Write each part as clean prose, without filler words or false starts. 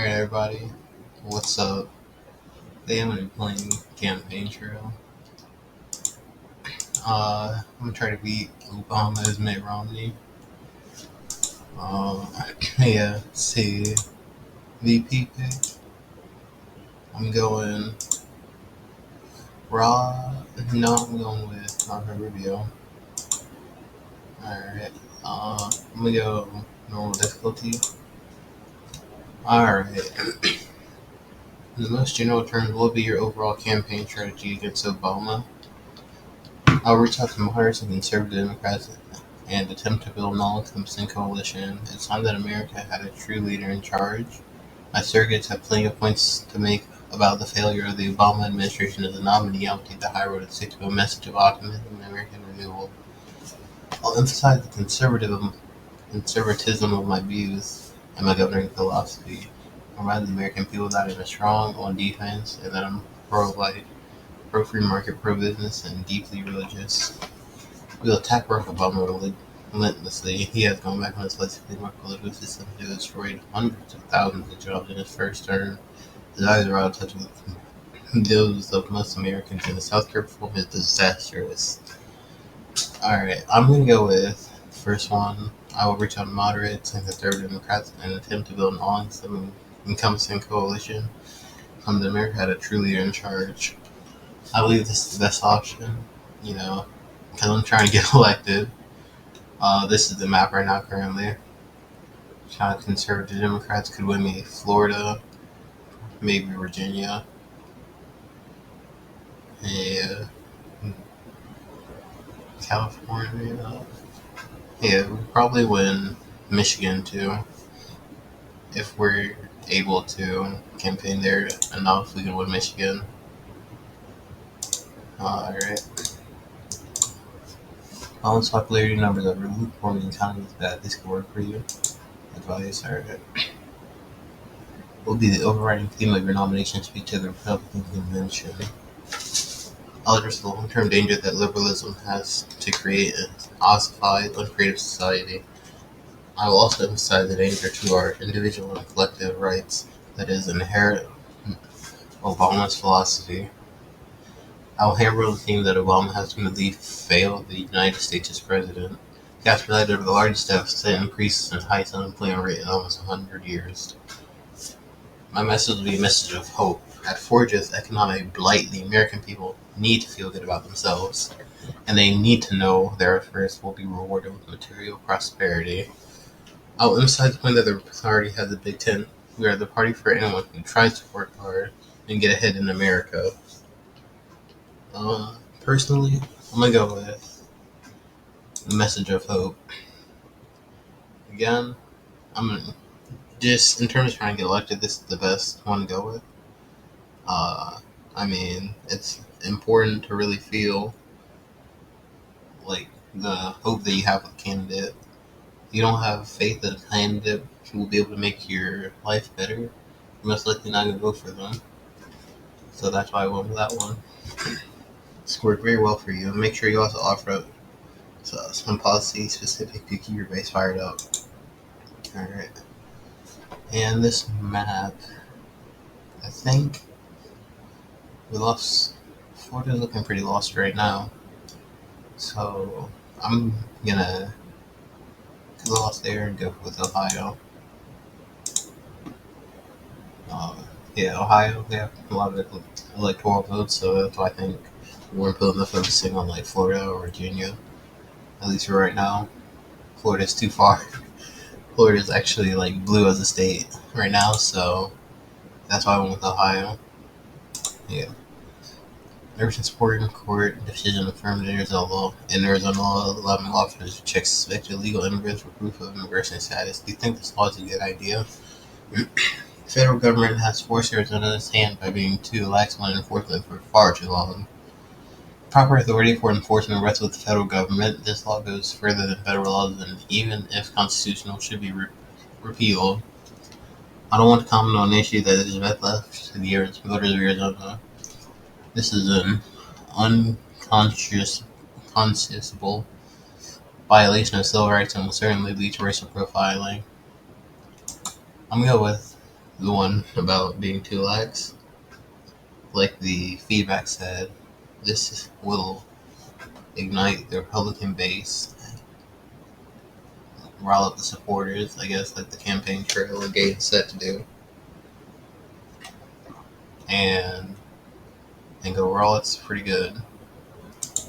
Alright, everybody, what's up? Today I'm gonna be playing Campaign Trail. I'm gonna try to beat Obama's Mitt Romney. Yeah, let's see. VP pick. I'm going Raw. No, I'm going with Marco Rubio. Alright, I'm gonna go normal difficulty. Alright. In the most general terms, what will be your overall campaign strategy against Obama? I'll reach out to moderates and conservative Democrats and attempt to build an all-encompassing coalition. It's time that America had a true leader in charge. My surrogates have plenty of points to make about the failure of the Obama administration as a nominee. I'll take the high road and stick to a message of optimism and American renewal. I'll emphasize the conservatism of my views and my governing philosophy. I'll remind the American people that I'm strong on defense and that I'm pro-life, pro-free market, pro-business, and deeply religious. We'll attack Barack Obama relentlessly. He has gone back on his legacy of our political system to destroyed hundreds of thousands of jobs in his first term. His eyes are out of touch with those of most Americans, and his healthcare reform is disastrous. Alright, I'm going to go with the first one. I will reach out to moderates and conservative Democrats and attempt to build an all-encompassing coalition. That America had a true leader in charge. I believe this is the best option, because I'm trying to get elected. This is the map right now currently. Kind of conservative Democrats could win me Florida, maybe Virginia. Yeah. California. Yeah, we'd probably win Michigan too. If we're able to campaign there enough, we can win Michigan. Alright. Balanced popularity numbers are really performing in counties that this could work for you. Advice, alright. What will be the overriding theme of your nomination speech to the Republican convention? I'll address the long-term danger that liberalism has to create an ossified, uncreative society. I will also emphasize the danger to our individual and collective rights that is inherent in Obama's philosophy. I will hammer the theme that Obama has completely failed the United States as president. He has presided over the largest deficit increases in highest unemployment rate in almost 100 years. My message will be a message of hope. At Forge's economic blight, the American people need to feel good about themselves, and they need to know their efforts will be rewarded with material prosperity. I'll emphasize the point that the party has a big tent. We are the party for anyone who tries to work hard and get ahead in America. Personally, I'm going to go with the message of hope. Again, just in terms of trying to get elected, this is the best one to go with. It's important to really feel like the hope that you have with a candidate. If you don't have faith that a candidate will be able to make your life better, you're most likely not going to vote for them. So that's why I went with that one. It's worked very well for you. Make sure you also offer up some policy specific to keep your base fired up. Alright. And this map, I think we lost. Florida's looking pretty lost right now. So I'm gonna go off there and go with Ohio. Ohio, they have a lot of electoral votes, so that's why I think we're focusing on like Florida or Virginia, at least for right now. Florida's too far. Florida's actually like blue as a state right now, so that's why I went with Ohio. Yeah. Ever since Supreme Court decision affirmed in Arizona law, allowing officers to check suspected illegal immigrants for proof of immigration status, do you think this law is a good idea? The federal government has forced Arizona's hand by being too lax on enforcement for far too long. Proper authority for enforcement rests with the federal government. This law goes further than federal laws and, even if constitutional, should be repealed. I don't want to comment on an issue that is left to the voters of Arizona. This is an unconscionable violation of civil rights and will certainly lead to racial profiling. I'm going to go with the one about being too lax. Like the feedback said, this will ignite the Republican base, rile up the supporters, I guess, like the campaign trail Gates set to do, and overall, it's a pretty good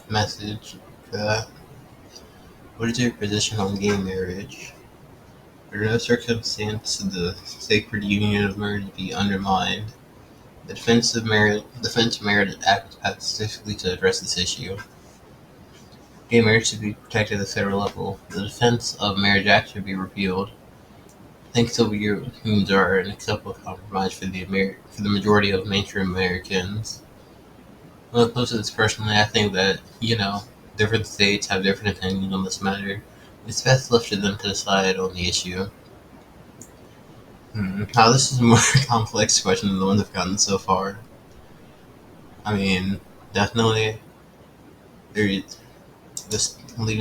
message for that. What is your position on gay marriage? Under no circumstance should the sacred union of marriage be undermined. The Defense of Marriage Act passed specifically to address this issue. Gay marriage should be protected at the federal level. The Defense of Marriage Act should be repealed. I think civil unions are an acceptable compromise for the majority of mainstream Americans. When it comes to this personally, I think that, different states have different opinions on this matter. It's best left to them to decide on the issue. Now, this is a more complex question than the ones I've gotten so far. I mean, definitely, leaving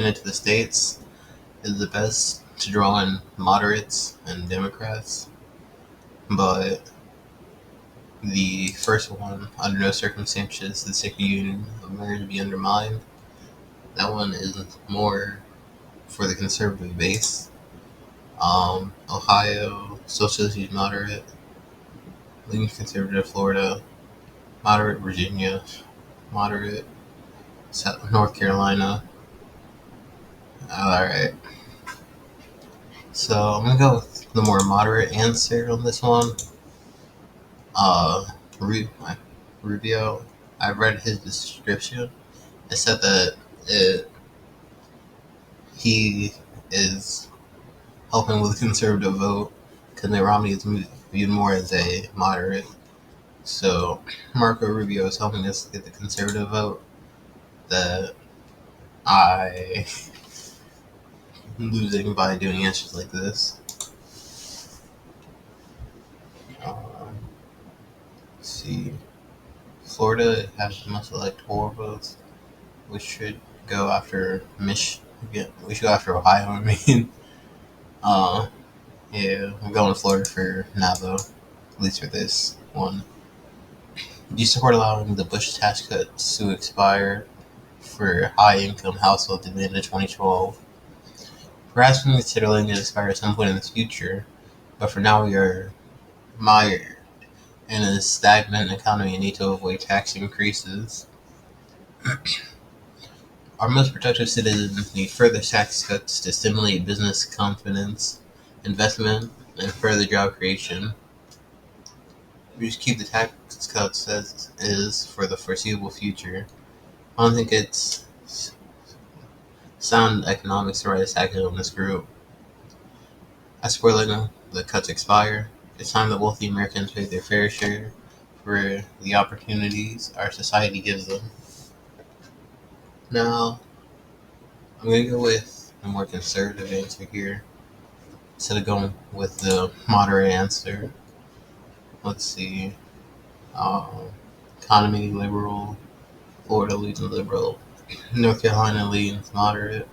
it to the states is the best to draw in moderates and Democrats, but the first one, under no circumstances, the sacred union of marriage be undermined. That one is more for the conservative base. Ohio, socialist moderate, leaning conservative Florida, moderate Virginia, moderate North Carolina. Alright. So I'm gonna go with the more moderate answer on this one. Rubio, I read his description. It said that he is helping with the conservative vote because Mitt Romney is viewed more as a moderate. So Marco Rubio is helping us get the conservative vote that I am losing by doing answers like this. Let's see. Florida has the most electoral votes. We should go after Michigan. We should go after Ohio, I mean. Yeah, I'm going to Florida for now, though. At least for this one. Do you support allowing the Bush tax cuts to expire for high-income households at the end of 2012? Perhaps we consider letting it expire at some point in the future, but for now we are mired in a stagnant economy and need to avoid tax increases. Our most productive citizens need further tax cuts to stimulate business confidence, investment, and further job creation. We just keep the tax cuts as is for the foreseeable future. I don't think it's sound economics to write a tax on this group. I support letting the cuts expire. It's time that wealthy Americans pay their fair share for the opportunities our society gives them. Now, I'm going to go with a more conservative answer here instead of going with the moderate answer. Let's see. Economy liberal, Florida leads liberal, North Carolina leads moderate,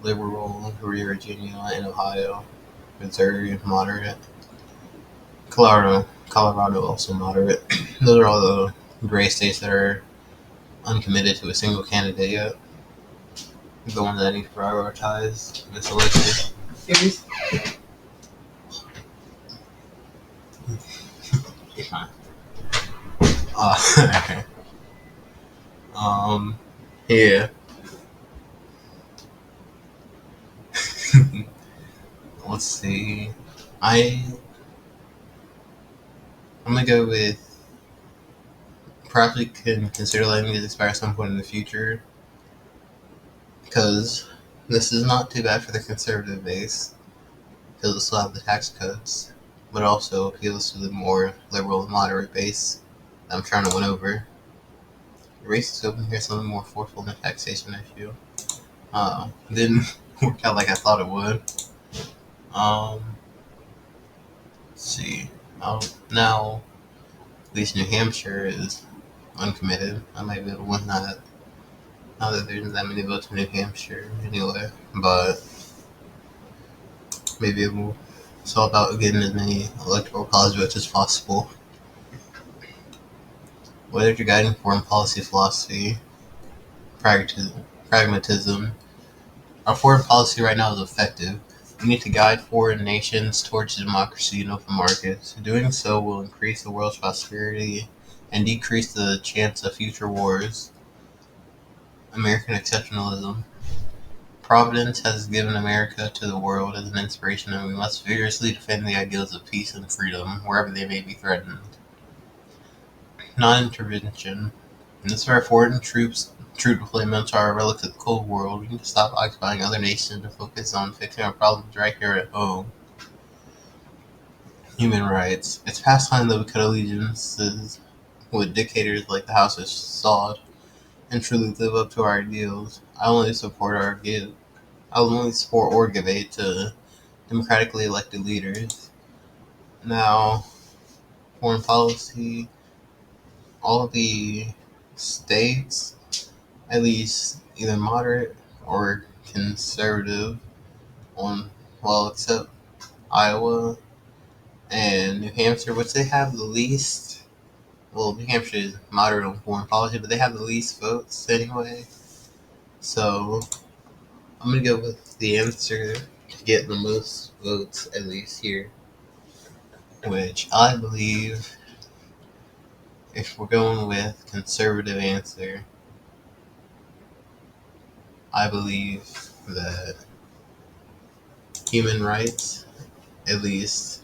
liberal, Virginia and Ohio, Missouri moderate, Colorado also moderate. Those are all the gray states that are uncommitted to a single candidate yet. The ones that I need to prioritize in this election. Yeah. Let's see. I'm gonna go with probably can consider letting it expire at some point in the future because this is not too bad for the conservative base because it'll still have the tax cuts, but also appeals to the more liberal and moderate base that I'm trying to win over. The race is open here, something more forceful than taxation issue. Didn't work out like I thought it would. Let's see. Now, at least New Hampshire is uncommitted. I might be able to win that. Not that there's that many votes in New Hampshire anyway, but maybe it will. It's all about getting as many electoral college votes as possible. Whether you're guiding foreign policy philosophy, pragmatism, our foreign policy right now is effective. We need to guide foreign nations towards democracy and open markets. Doing so will increase the world's prosperity and decrease the chance of future wars. American exceptionalism. Providence has given America to the world as an inspiration, and we must vigorously defend the ideals of peace and freedom wherever they may be threatened. Non-intervention. This is where foreign troop deployments are a relic of the Cold War. We need to stop occupying other nations and focus on fixing our problems right here at home. Human rights. It's past time that we cut allegiances with dictators like the House of Saud and truly live up to our ideals. I only support or give aid to democratically elected leaders. Now, foreign policy, all of the states, at least either moderate or conservative, on except Iowa and New Hampshire, which they have the least. Well, New Hampshire is moderate on foreign policy, but they have the least votes anyway. So I'm gonna go with the answer to get the most votes, at least here, which I believe, if we're going with conservative answer, I believe that human rights, at least,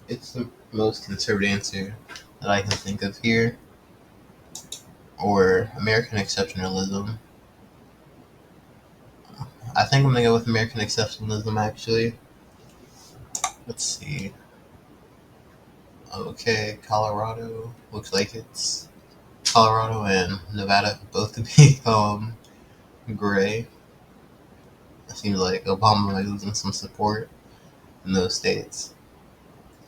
it's the most conservative answer that I can think of here, or American exceptionalism. I think I'm gonna go with American exceptionalism, actually. Let's see. Okay, Colorado. Looks like it's Colorado and Nevada both to become gray. It seems like Obama might losing some support in those states.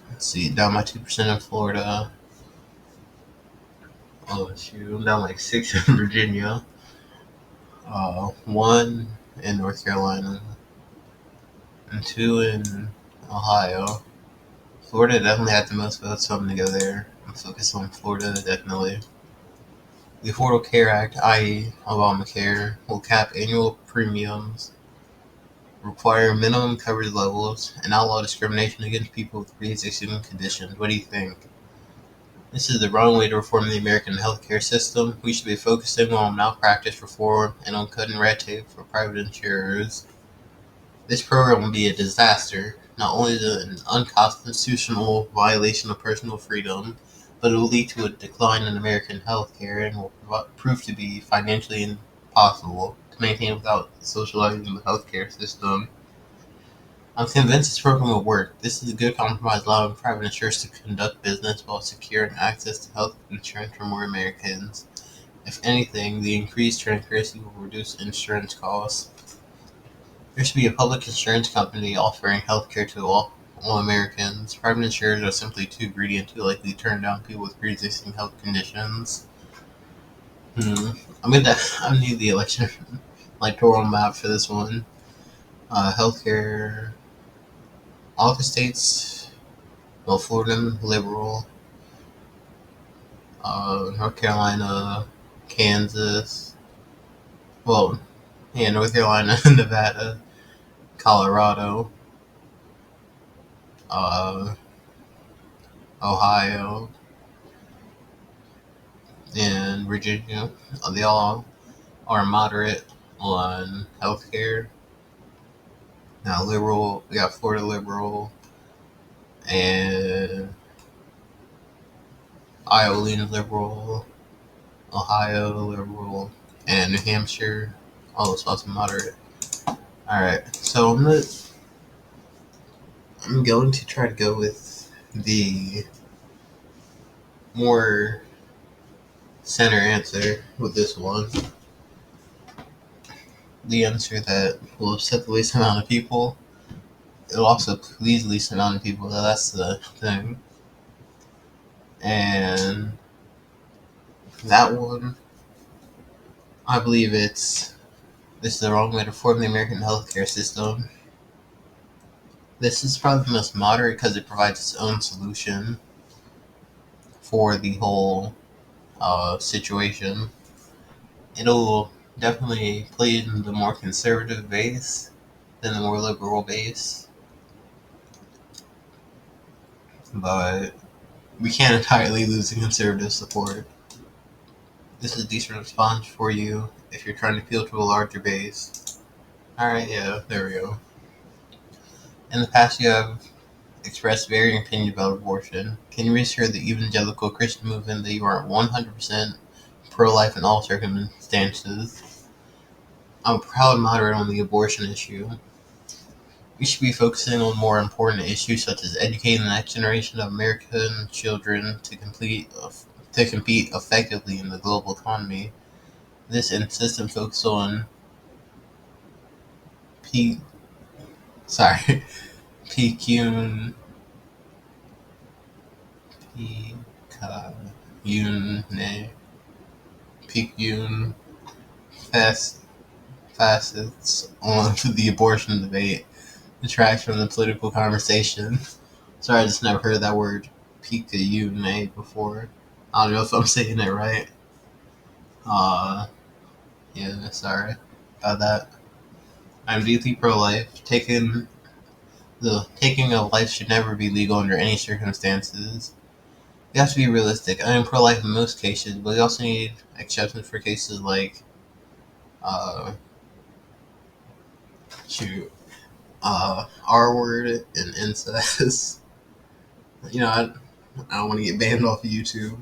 Let's see, down by 2% in Florida. Oh shoot, I'm down like 6 in Virginia. 1 in North Carolina. And 2 in Ohio. Florida definitely had the most votes, so I'm gonna go there. I'm focused on Florida, definitely. The Affordable Care Act, i.e. Obamacare, will cap annual premiums, require minimum coverage levels, and outlaw discrimination against people with pre-existing conditions. What do you think? This is the wrong way to reform the American healthcare system. We should be focusing on malpractice reform and on cutting red tape for private insurers. This program will be a disaster. Not only is it an unconstitutional violation of personal freedom, but it will lead to a decline in American healthcare and will prove to be financially impossible to maintain without socializing the healthcare system. I'm convinced this program will work. This is a good compromise, allowing private insurers to conduct business while securing access to health insurance for more Americans. If anything, the increased transparency will reduce insurance costs. There should be a public insurance company offering health care to all Americans. Private insurers are simply too greedy and too likely to turn down people with pre-existing health conditions. I'm gonna need the electoral map for this one. Healthcare. All the states, well, Florida, liberal, North Carolina, Kansas, well, yeah, North Carolina, Nevada, Colorado, uh, Ohio, and Virginia. They all are moderate on healthcare. Now, liberal, we got Florida liberal, and Iowa leans liberal, Ohio liberal, and New Hampshire, all those spots are moderate. Alright, so I'm going to try to go with the more center answer with this one. The answer that will upset the least amount of people. It'll also please the least amount of people, so that's the thing. And that one, I believe this is the wrong way to reform the American healthcare system. This is probably the most moderate because it provides its own solution for the whole situation. It'll definitely play in the more conservative base than the more liberal base, but we can't entirely lose the conservative support. This is a decent response for you if you're trying to appeal to a larger base. Alright, yeah, there we go. In the past, you have expressed varying opinions about abortion. Can you reassure the evangelical Christian movement that you are 100% pro-life in all circumstances? I'm a proud moderate on the abortion issue. We should be focusing on more important issues such as educating the next generation of American children to compete effectively in the global economy. This insistent focus on P sorry PQ P PQ facets on the abortion debate detract from the political conversation. Sorry, I just never heard that word Picayune before. I don't know if I'm saying it right. Yeah, sorry about that. I'm deeply pro-life. Taking of life should never be legal under any circumstances. You have to be realistic. I am pro-life in most cases, but we also need exceptions for cases like, uh, shoot, R word and incest. I don't want to get banned off of YouTube.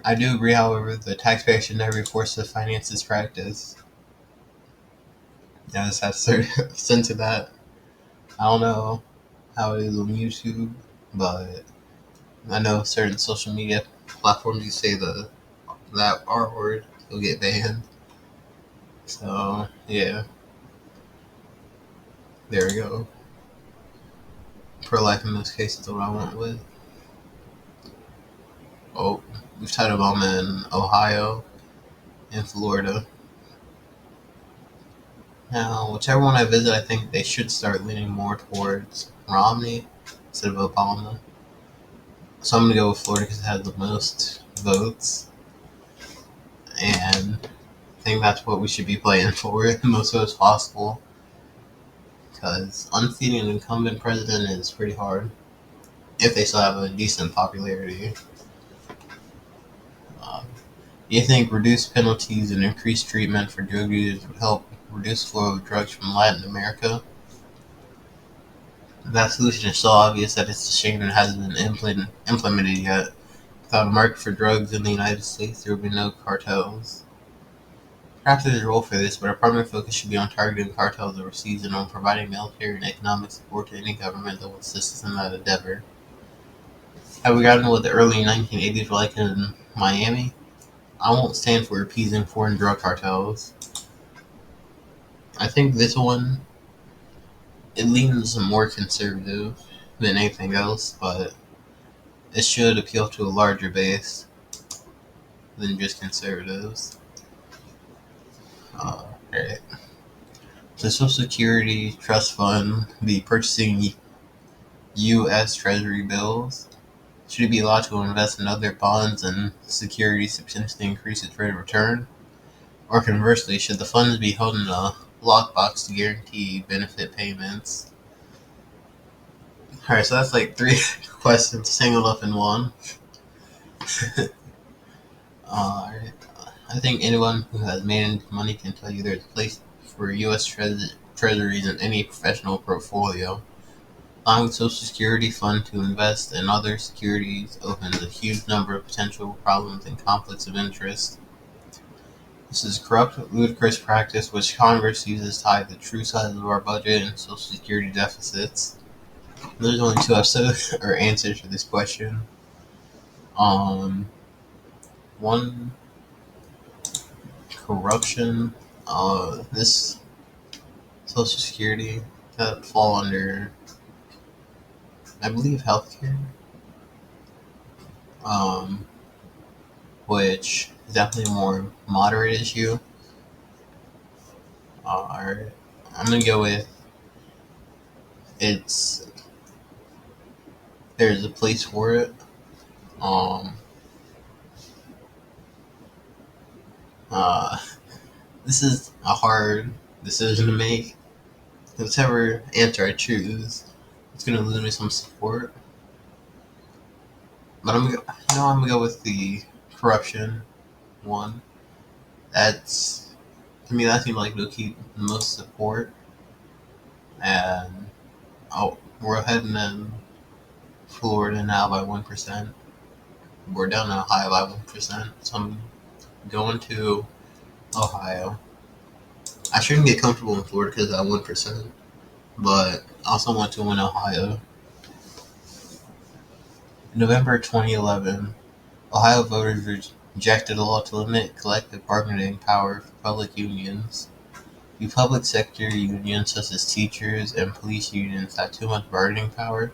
I do agree, however, the taxpayer should never be forced to finance this practice. Yeah, I just have to censor that. I don't know how it is on YouTube, but I know certain social media platforms you say that R word, you'll get banned. So yeah, there we go. Pro life in most cases is what I went with. Oh, we've tied a bomb in Ohio and Florida. Now, whichever one I visit, I think they should start leaning more towards Romney instead of Obama. So I'm gonna go with Florida because it has the most votes, and I think that's what we should be playing for the most votes possible. Because unseating an incumbent president is pretty hard if they still have a decent popularity. Do you think reduced penalties and increased treatment for drug users would help reduce the flow of drugs from Latin America? That solution is so obvious that it's a shame it hasn't been implemented yet. Without a market for drugs in the United States, there would be no cartels. Perhaps there's a role for this, but our primary focus should be on targeting cartels overseas and on providing military and economic support to any government that will assist us in that endeavor. Have we gotten what the early 1980s were like in Miami? I won't stand for appeasing foreign drug cartels. I think this one, it leans more conservative than anything else, but it should appeal to a larger base than just conservatives. Right. The Social Security Trust Fund be purchasing U.S. Treasury bills. Should it be logical to invest in other bonds and securities to potentially increase its rate of return? Or conversely, should the funds be held in a lockbox to guarantee benefit payments? Alright, so that's like 3 questions singled up in one. Alright. I think anyone who has made money can tell you there's a place for U.S. treasuries in any professional portfolio. Allowing the Social Security Fund to invest in other securities opens a huge number of potential problems and conflicts of interest. This is a corrupt, ludicrous practice which Congress uses to hide the true size of our budget and Social Security deficits. There's only 2 episodes or answers to this question. One, corruption. This Social Security that fall under, I believe, healthcare. Which is definitely a more moderate issue. I'm gonna go with It's there's a place for it. Um, uh, this is a hard decision to make. Whichever answer I choose, it's gonna lose me some support. But I'm gonna go with the corruption one. That's to me that seems like it'll keep the most support. And we're heading in Florida now by 1%. We're down in Ohio by 1%. So I'm going to Ohio. I shouldn't get comfortable in Florida because of that 1%, but I also want to win Ohio. In November 2011, Ohio voters rejected a law to limit collective bargaining power for public unions. The public sector unions, such as teachers and police unions, have too much bargaining power.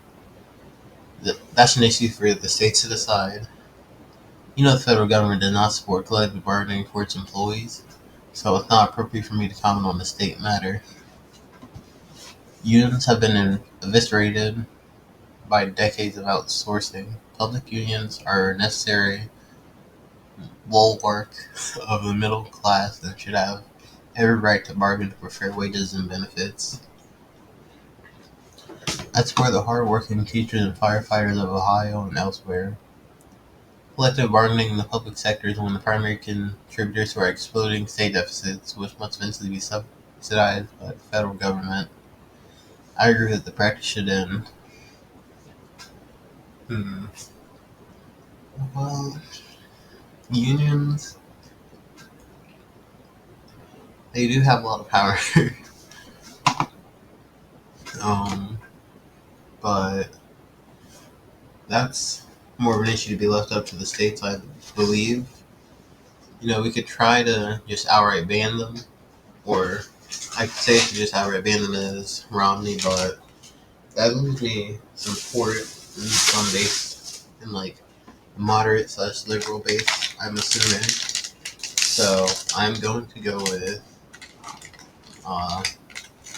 That's an issue for the states to decide. The federal government does not support collective bargaining for its employees, so it's not appropriate for me to comment on the state matter. Unions have been eviscerated by decades of outsourcing. Public unions are a necessary bulwark of the middle class and should have every right to bargain for fair wages and benefits. I support the hard-working teachers and firefighters of Ohio and elsewhere. Collective bargaining in the public sector is one of the primary contributors to our exploding state deficits, which must eventually be subsidized by the federal government. I agree that the practice should end. Hmm. Well, unions, they do have a lot of power. um, but that's more of an issue to be left up to the states, I believe. We could try to just outright ban them, or I could say to just outright ban them as Romney, but that would be some support in some base, in like moderate / liberal base, I'm assuming. So I'm going to go with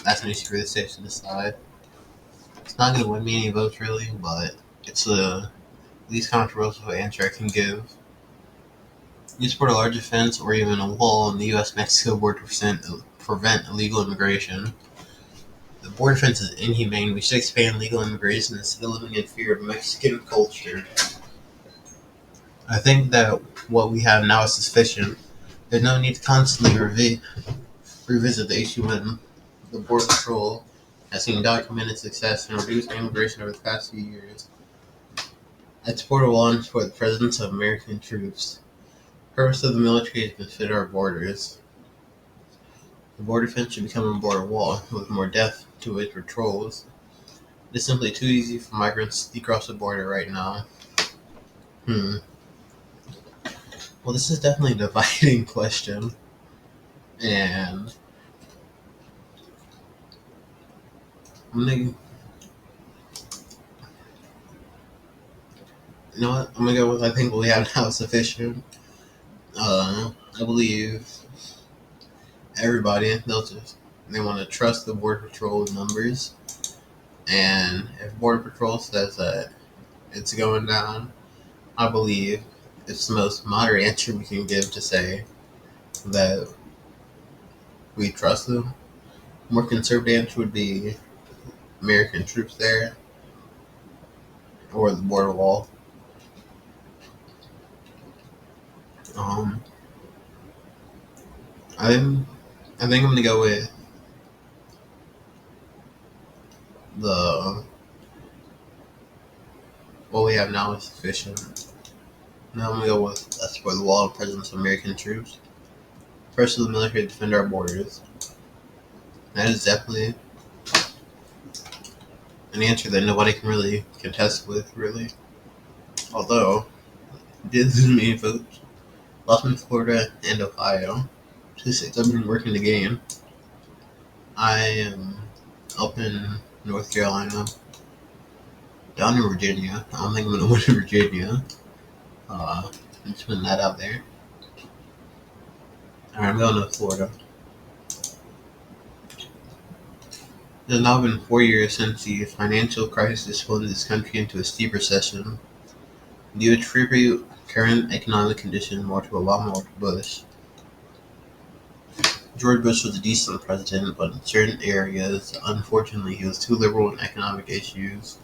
that's an issue for the states to decide. It's not going to win me any votes really, but it's the least controversial answer I can give. You support a larger fence or even a wall on the U.S.-Mexico border to prevent illegal immigration. The border fence is inhumane. We should expand legal immigration instead of living in fear of Mexican culture. I think that what we have now is sufficient. There's no need to constantly revisit the issue when the Border Patrol has seen documented success in reducing immigration over the past few years. I support a law for the presence of American troops. The purpose of the military is to defend our borders. The border fence should become a border wall with more depth to its patrols. It is simply too easy for migrants to cross the border right now. Well, this is definitely a dividing question. And I'm gonna, I'm gonna go with I think what we have now is sufficient. I believe everybody they want to trust the Border Patrol numbers, and if Border Patrol says that it's going down, I believe it's the most moderate answer we can give to say that we trust them. More conservative answer would be American troops there or the border wall. Um, I'm I think I'm gonna go with the what we have now is sufficient. Now I'm gonna go with that's for the wall of presence of American troops. First, the military to defend our borders. That is definitely an answer that nobody can really contest with, really. Although, it did lose me votes. Lost me Florida and Ohio. 2 states I've been working to gain. I am up in North Carolina. Down in Virginia. I don't think I'm gonna win in Virginia. I'm just putting that out there. Alright, I'm going to Florida. It has now been 4 years since the financial crisis plunged this country into a steep recession. Do you attribute current economic conditions more to Obama or to Bush? George Bush was a decent president, but in certain areas, unfortunately, he was too liberal in economic issues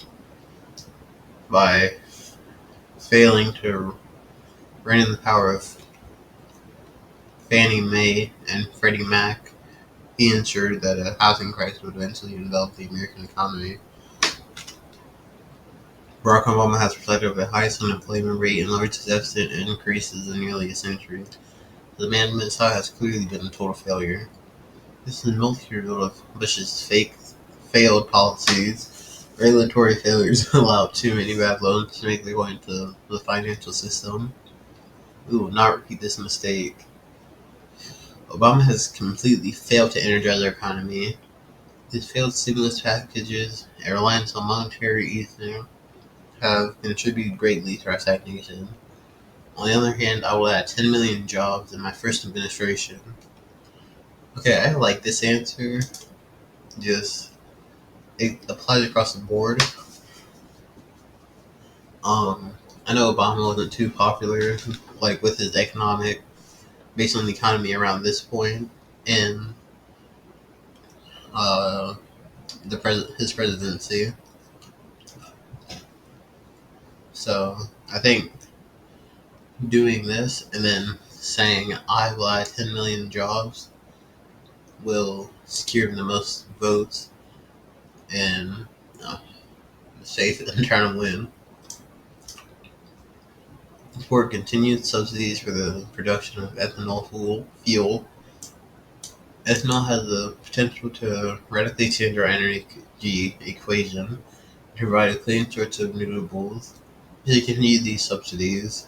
by failing to rein in the power of Fannie Mae and Freddie Mac. He ensured that a housing crisis would eventually envelop the American economy. Barack Obama has presided over the highest unemployment rate and largest deficit increases in nearly a century. The management style has clearly been a total failure. This is mostly a result of Bush's failed policies. Regulatory failures allowed too many bad loans to make their way into the financial system. We will not repeat this mistake. Obama has completely failed to energize our economy. His failed stimulus packages and reliance on monetary easing have contributed greatly to our stagnation. On the other hand, I will add 10 million jobs in my first administration. Okay, I like this answer. Just, it applies across the board. I know Obama wasn't too popular, like with his economic, based on the economy around this point, in uh, his presidency. So I think doing this and then saying I will add 10 million jobs will secure him the most votes and safe and trying to win. Support continued subsidies for the production of ethanol fuel. Ethanol has the potential to radically change our energy equation and provide a clean source of renewables. If you continue these subsidies,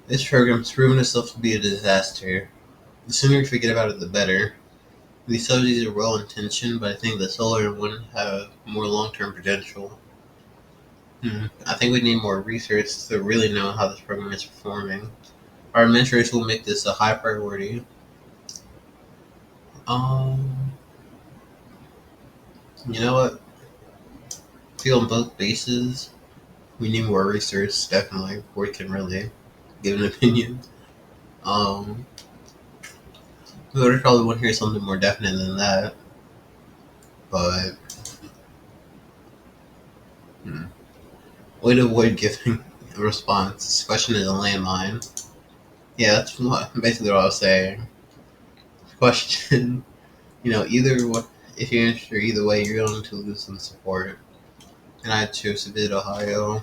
this program has proven itself to be a disaster. The sooner we forget about it, the better. These subsidies are well intentioned, but I think the solar and wind have more long term potential. I think we need more research to really know how this program is performing. Our administration will make this a high priority. Um, you know what? Feel on both bases. We need more research, definitely, before we can really give an opinion. Um, voters probably want to hear something more definite than that, but way to avoid giving a response. This question is a landmine. Yeah, that's basically what I was saying. Question, either what if you answer either way, you're going to lose some support. And I chose to visit Ohio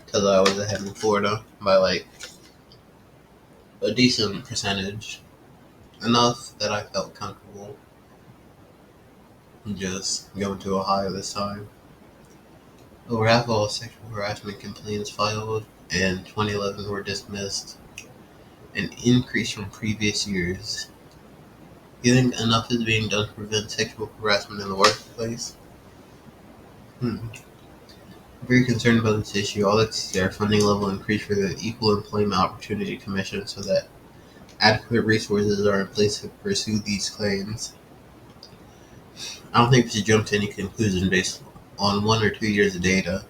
because I was ahead in Florida by like a decent percentage, enough that I felt comfortable just going to Ohio this time. Over half of all sexual harassment complaints filed in 2011 were dismissed, an increase from previous years. Do you think enough is being done to prevent sexual harassment in the workplace? I'm very concerned about this issue. I'd like to see our funding level increase for the Equal Employment Opportunity Commission so that adequate resources are in place to pursue these claims. I don't think we should jump to any conclusion based on 1 or 2 years of data.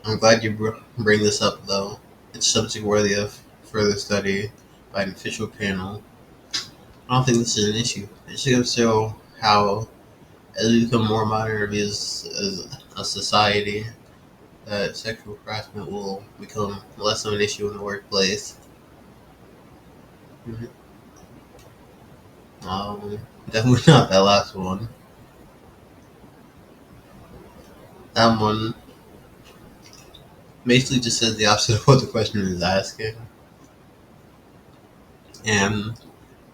I'm glad you bring this up, though. It's a subject worthy of further study by an official panel. I don't think this is an issue. It just goes to show how, as we become more modern as a society, that sexual harassment will become less of an issue in the workplace. Definitely not that last one. That one basically just says the opposite of what the question is asking. And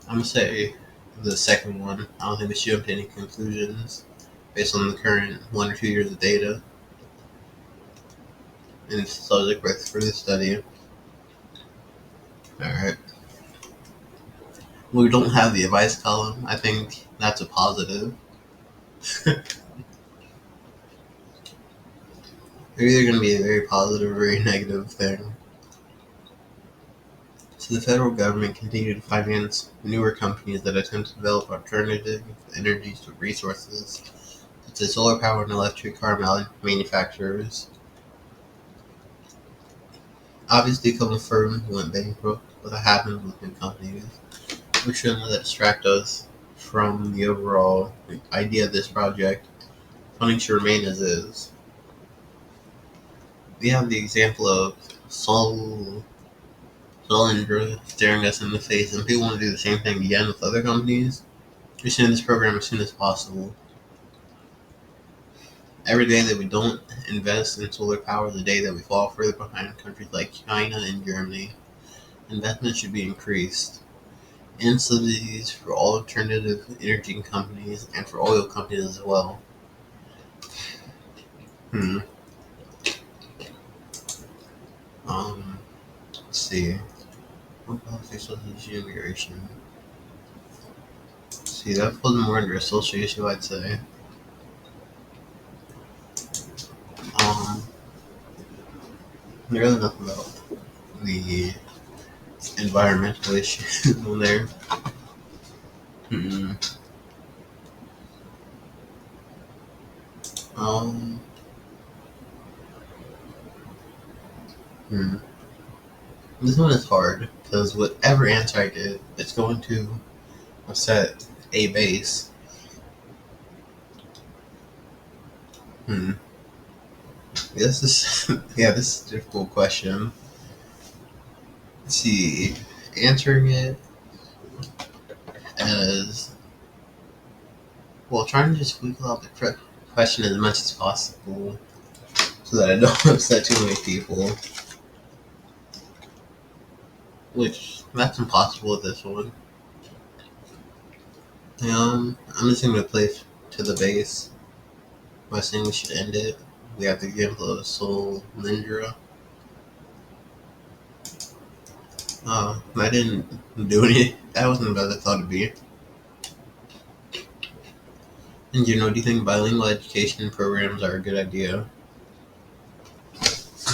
I'm going to say the second one. I don't think we should jump to any conclusions based on the current 1 or 2 years of data. And it's subject for the study. Alright. We don't have the advice column. I think that's a positive. They're either going to be a very positive or very negative thing. So the federal government continued to finance newer companies that attempt to develop alternative energy resources, such as solar power and electric car manufacturers. Obviously, a couple of firms went bankrupt, but that happens with new companies. We shouldn't let that distract us from the overall idea of this project. Funding should remain as is. We have the example of Solindra staring us in the face, and people want to do the same thing again with other companies. We should end this program as soon as possible. Every day that we don't invest in solar power is the day that we fall further behind countries like China and Germany. Investment should be increased. And subsidies for all alternative energy companies and for oil companies as well. Hmm. Let's see. What policy association immigration? See, that falls more under a social issue, I'd say. There's really nothing about the environmental issues on there. Hmm. Um. Hmm. This one is hard because whatever answer I get, it's going to set a base. Hmm. This is this is a difficult question. Let's see, answering it as well, trying to just wiggle out the question as much as possible so that I don't upset too many people. Which that's impossible with this one. I'm just gonna play to the base by saying we should end it. We have the example of Solindra. I didn't do any. That wasn't about I thought it'd be. And do you think bilingual education programs are a good idea?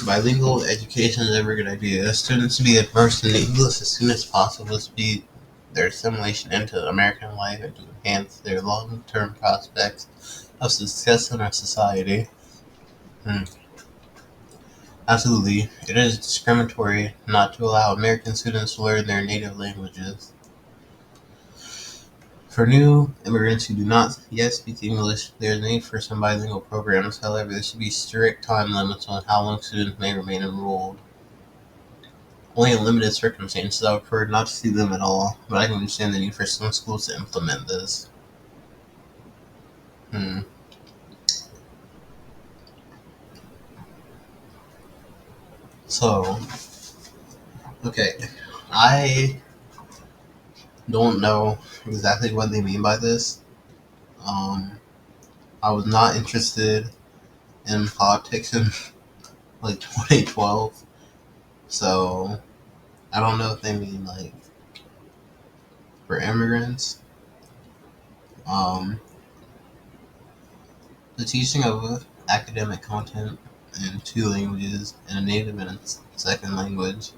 Bilingual education is never a good idea. Students to be immersed in English as soon as possible to speed their assimilation into American life and to enhance their long-term prospects of success in our society. Absolutely. It is discriminatory not to allow American students to learn their native languages. For new immigrants who do not yet speak English, there is a need for some bilingual programs. However, there should be strict time limits on how long students may remain enrolled. Only in limited circumstances, I would prefer not to see them at all, but I can understand the need for some schools to implement this. So, okay, I don't know exactly what they mean by this. I was not interested in politics in like 2012, so I don't know if they mean like for immigrants. Um, the teaching of academic content in two languages and a native and a second language.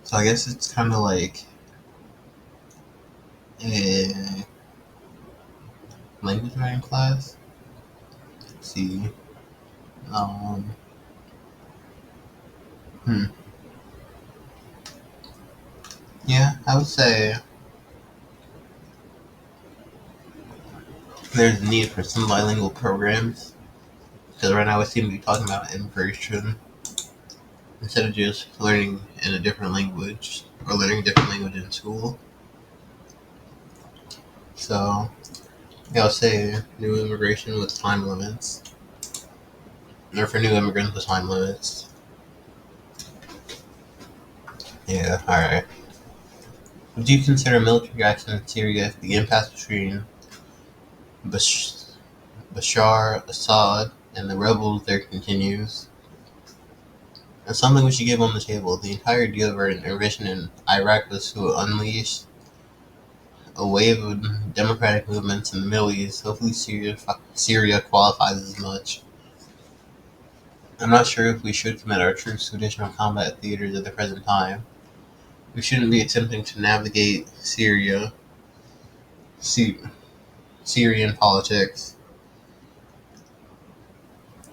So I guess it's kind of like a language learning class. Let's see. Um, hmm. Yeah, I would say there's a need for some bilingual programs because right now we seem to be talking about immigration instead of just learning in a different language or learning a different language in school. So, yeah, I'll say new immigration with time limits. Or for new immigrants with time limits. Yeah, alright. Would you consider military action in Syria if the impasse between Bashar Assad and the rebels there continues? And something we should give on the table. The entire deal of our intervention in Iraq was to unleash a wave of democratic movements in the Middle East. Hopefully Syria qualifies as much. I'm not sure if we should commit our troops to additional combat theaters at the present time. We shouldn't be attempting to navigate Syrian politics.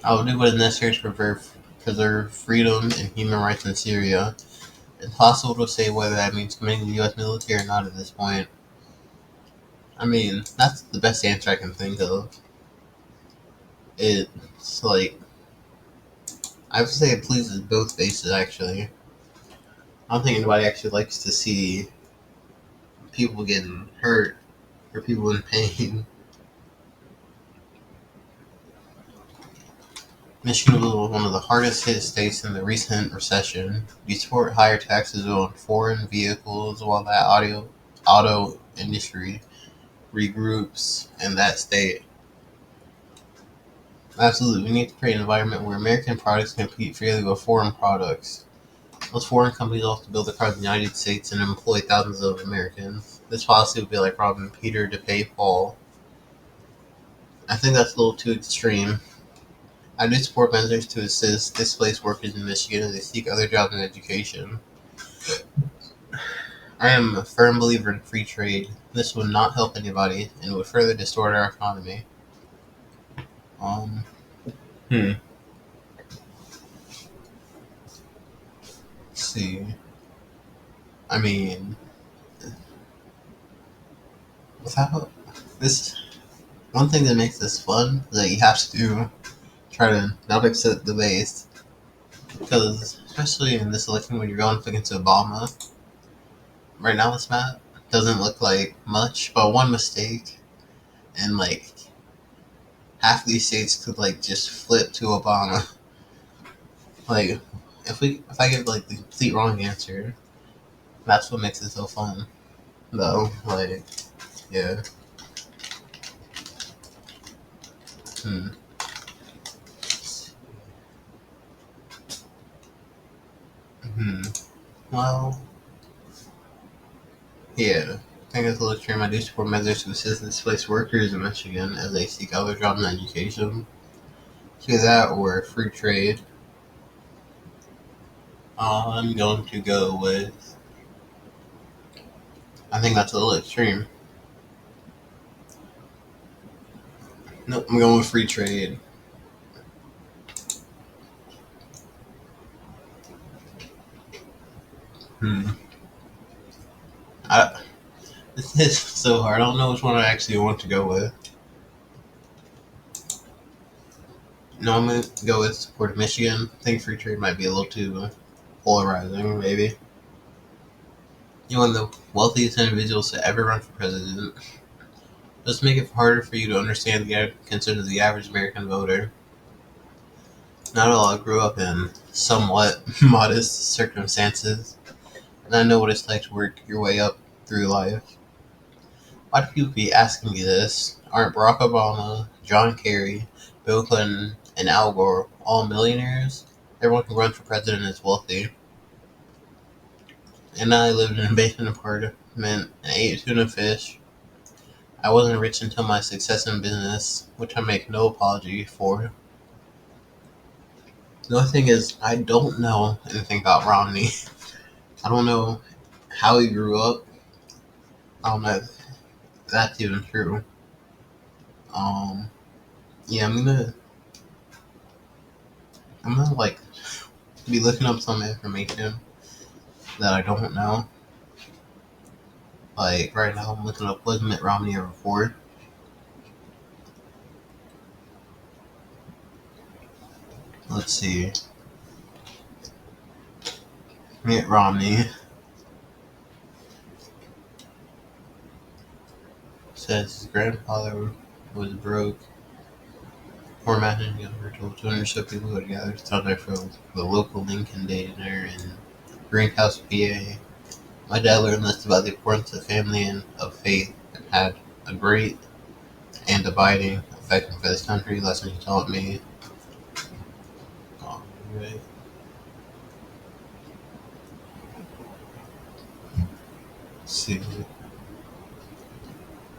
I will do what is necessary to preserve freedom and human rights in Syria. It's possible to say whether that means committing the U.S. military or not at this point. I mean, that's the best answer I can think of. It's like, I would say it pleases both bases, actually. I don't think anybody actually likes to see people getting hurt or people in pain. Michigan was one of the hardest hit states in the recent recession. We support higher taxes on foreign vehicles while that auto industry regroups in that state. Absolutely, we need to create an environment where American products compete fairly with foreign products. Those foreign companies also build their cars in the United States and employ thousands of Americans. This policy would be like robbing Peter to pay Paul. I think that's a little too extreme. I do support measures to assist displaced workers in Michigan as they seek other jobs and education. I am a firm believer in free trade. This would not help anybody and would further distort our economy. Um, let's see. I mean, without this, one thing that makes this fun is that you have to try to not accept the base. Because, especially in this election when you're going up against Obama, right now this map doesn't look like much, but one mistake, and like half these states could like just flip to Obama. Like, if I give like the complete wrong answer, that's what makes it so fun. Though, like, yeah. Hmm. Hmm. Well, yeah. I think it's a little extreme. I do support measures to assist displaced workers in Michigan as they seek other jobs and education. To that or free trade. I'm going to go with. I think that's a little extreme. Nope, I'm going with free trade. This is so hard. I don't know which one I actually want to go with. No, I'm going to go with support of Michigan. I think free trade might be a little too polarizing, maybe. You're one of the wealthiest individuals to ever run for president. Let's make it harder for you to understand the concerns of the average American voter. Not all grew up in somewhat modest circumstances, and I know what it's like to work your way up through life. Why do people be asking me this? Aren't Barack Obama, John Kerry, Bill Clinton, and Al Gore all millionaires? Everyone who runs for president is wealthy. And I lived in a basement apartment and ate tuna fish. I wasn't rich until my success in business, which I make no apology for. The only thing is, I don't know anything about Romney. I don't know how he grew up. I don't know if that's even true. Um, yeah, I'm gonna like be looking up some information that I don't know. Like right now, I'm looking up was Mitt Romney ever for? Let's see. Mitt Romney says his grandfather was broke. Poor managing over told 200 so people who gathered to tell their from the local Lincoln dinner in Greenhouse, PA. My dad learned this about the importance of family and of faith and had a great and abiding effect for this country. Lesson he taught me. Alright. Let's see.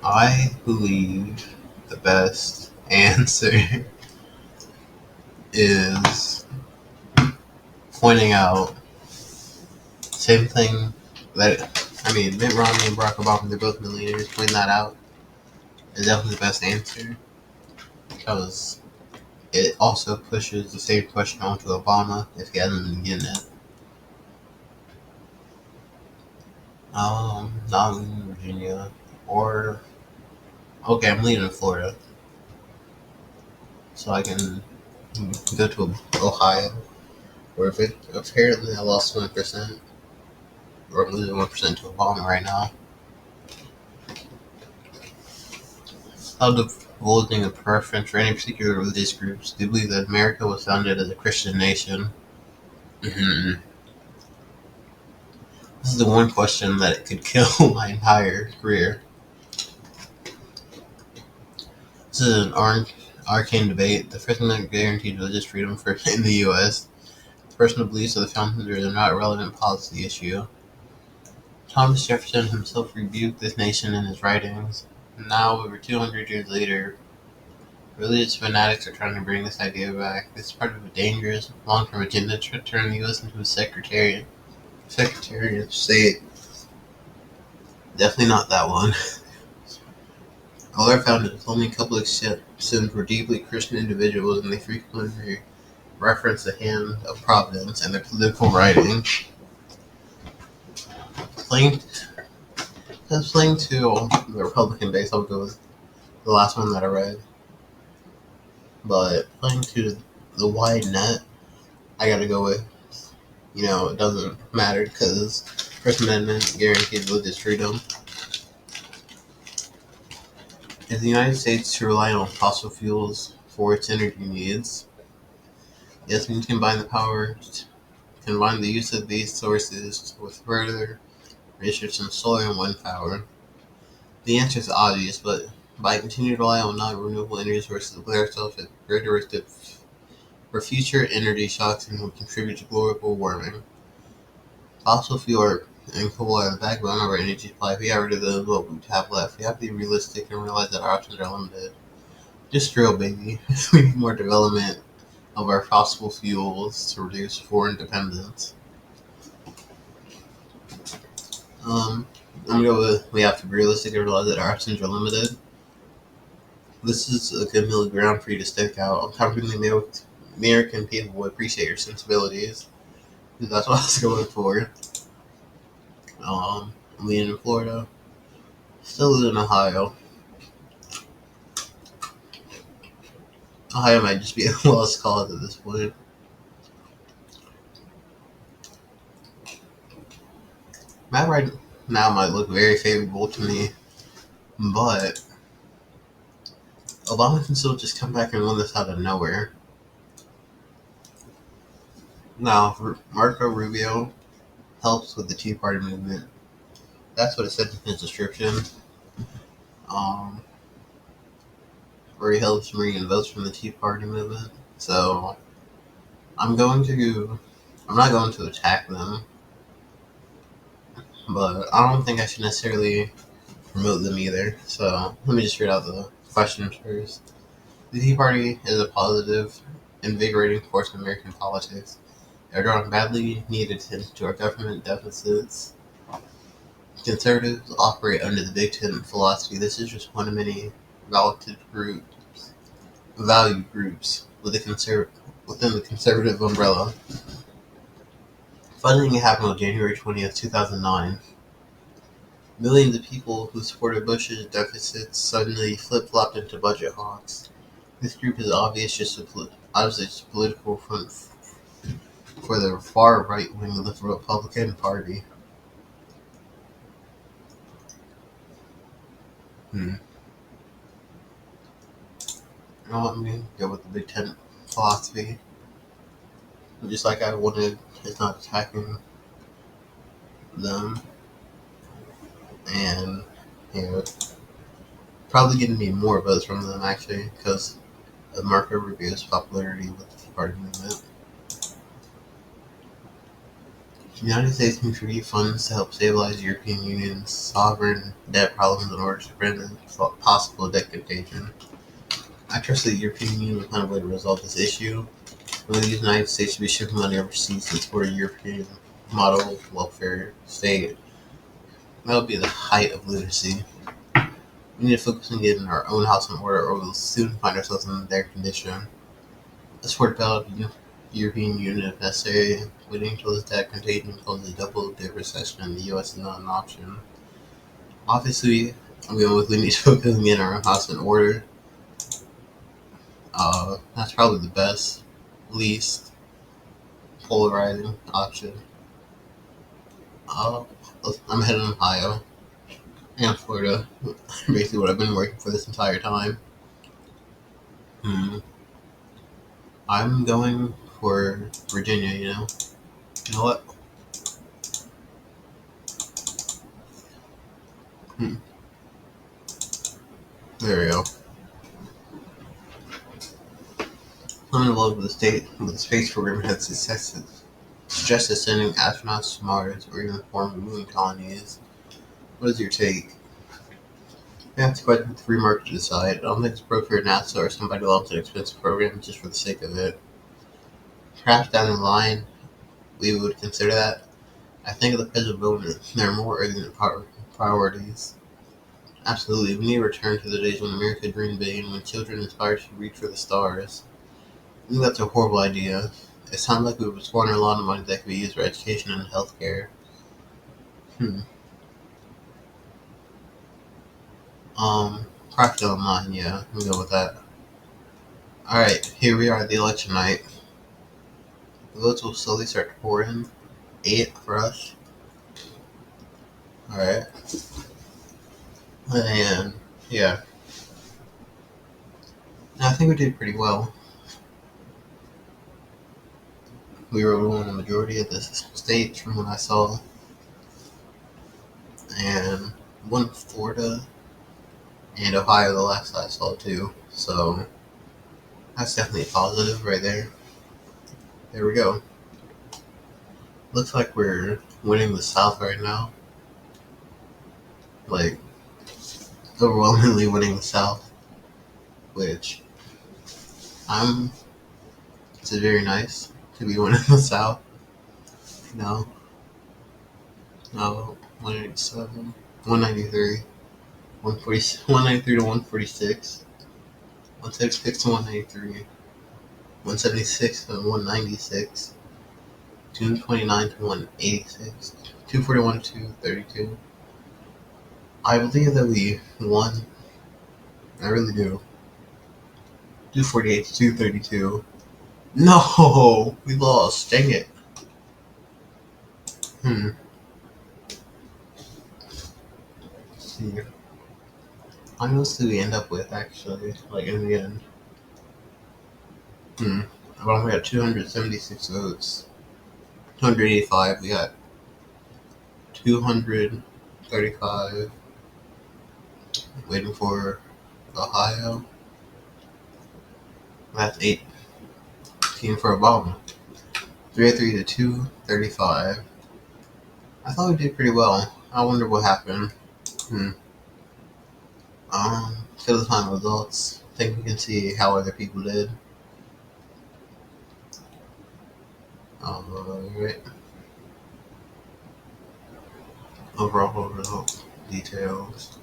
I believe the best answer is pointing out same thing that Mitt Romney and Barack Obama, they're both millionaires. Pointing that out is definitely the best answer because it also pushes the same question onto Obama if he hasn't been getting it. Not in Virginia or okay, I'm leaving Florida, so I can go to Ohio, where if it apparently I lost 1%, or I'm losing 1% to Obama right now. How divulging a preference for any particular religious groups, do you believe that America was founded as a Christian nation? Mm-hmm. This is the one question that it could kill my entire career. This is an arcane debate. The First Amendment guaranteed religious freedom in the U.S. Personal beliefs of the founders are not a relevant policy issue. Thomas Jefferson himself rebuked this nation in his writings. Now, over 200 years later, religious fanatics are trying to bring this idea back. This is part of a dangerous, long-term agenda to turn the U.S. into a secretariat state. Definitely not that one. All our founders, only a couple exceptions, were deeply Christian individuals, and they frequently reference the hand of providence in their political writing. Playing to the Republican base, I'll go with the last one that I read. But playing to the wide net, I gotta go with, it doesn't matter because First Amendment guarantees religious freedom. Is the United States to rely on fossil fuels for its energy needs? Yes, we need to combine the use of these sources with further research in solar and wind power. The answer is obvious, but by continuing to rely on non-renewable energy sources, we put ourselves at greater risk for future energy shocks and will contribute to global warming. Fossil fuel and coal are the backbone of our energy supply. If we get rid of those, what we have left? We have to be realistic and realize that our options are limited. Just drill, baby. We need more development of our fossil fuels to reduce foreign dependence. I'm gonna go with we have to be realistic and realize that our options are limited. This is a good middle ground for you to stick out. I'm confident the American people will appreciate your sensibilities. That's what I was going for. I'm living in Florida. Still live in Ohio. Ohio might just be a lost cause at this point. Matt right now might look very favorable to me, but Obama can still just come back and win this out of nowhere. Now, Marco Rubio helps with the Tea Party movement. That's what it said in his description. Where he helps bring in votes from the Tea Party movement. So, I'm not going to attack them, but I don't think I should necessarily promote them either. So, let me just read out the questions first. The Tea Party is a positive, invigorating force in American politics. They're drawing badly needed attention to our government deficits. Conservatives operate under the Big Tent philosophy. This is just one of many value groups within the conservative umbrella. Funding happened on January 20th, 2009. Millions of people who supported Bush's deficits suddenly flip-flopped into budget hawks. This group is obviously just a political front for the far right wing of the Republican Party. Let me go with the Big Tent philosophy. Just like I wanted, it's not attacking them. And, probably getting me more votes from them actually because of Marco Rubio's popularity with the Tea Party movement. The United States contribute funds to help stabilize the European Union's sovereign debt problems in order to prevent a possible debt contagion. I trust that the European Union will find a way to resolve this issue, Well, the United States should be shipping money overseas since we're a European model welfare state. That would be the height of literacy. We need to focus on getting our own house in order, or we'll soon find ourselves in their condition. Let's work about European Union if necessary. Waiting until this debt contagion causes a double-dip recession in the U.S. is not an option. Obviously, we need to focus on getting our own house in order. That's probably the best, least polarizing option. Uh, I'm heading to Ohio and Florida. Basically, what I've been working for this entire time. I'm going for Virginia. You know what? There we go. I'm in love with the space program had successes. Suggested sending astronauts to Mars or even forming moon colonies. What is your take? We have to quite the free market to decide. I don't think it's appropriate for NASA or somebody who loves an expensive program just for the sake of it. Perhaps down the line, we would consider that. I think at the present moment, there are more urgent priorities. Absolutely, we need to return to the days when America dreamed big and when children aspired to reach for the stars. I think that's a horrible idea. It sounds like we would squander a lot of money that could be used for education and healthcare. Hmm. Craft online, yeah, we'll go with that. Alright, here we are at the election night. The votes will slowly start to pour in. 8 for us. Alright. And, yeah. I think we did pretty well. We were ruling the majority of the states from what I saw. And won Florida and Ohio the last I saw too. So that's definitely positive right there. There we go. Looks like we're winning the South right now. Like, overwhelmingly winning the South. Which, it's very nice to be winning the South. No. 187, 193, 193 to 146, 176 to 193, 176 to 196, 229 to 186, 241 to 232. I believe that we won. I really do. 248 to 232. No! We lost. Dang it. Let's see. How many votes did we end up with, actually? Like, in the end? I only got 276 votes. 285. We got 235. Waiting for Ohio. That's 18 for Obama. 303 to 235. I thought we did pretty well. I wonder what happened. For the final results, I think we can see how other people did. Right. Overall result details.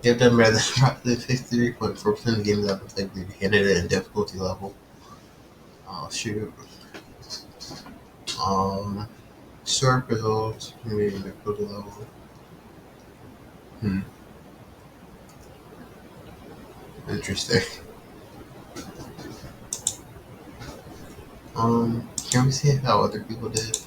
You have done better than approximately 53.4% of the games I've played through Canada and difficulty level. Oh shoot. Short results, maybe difficulty level. Interesting. Can we see how other people did?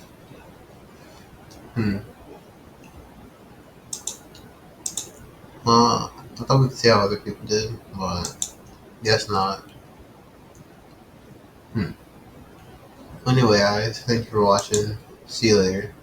I thought we could see how other people did, but guess not. Anyway, guys, thank you for watching. See you later.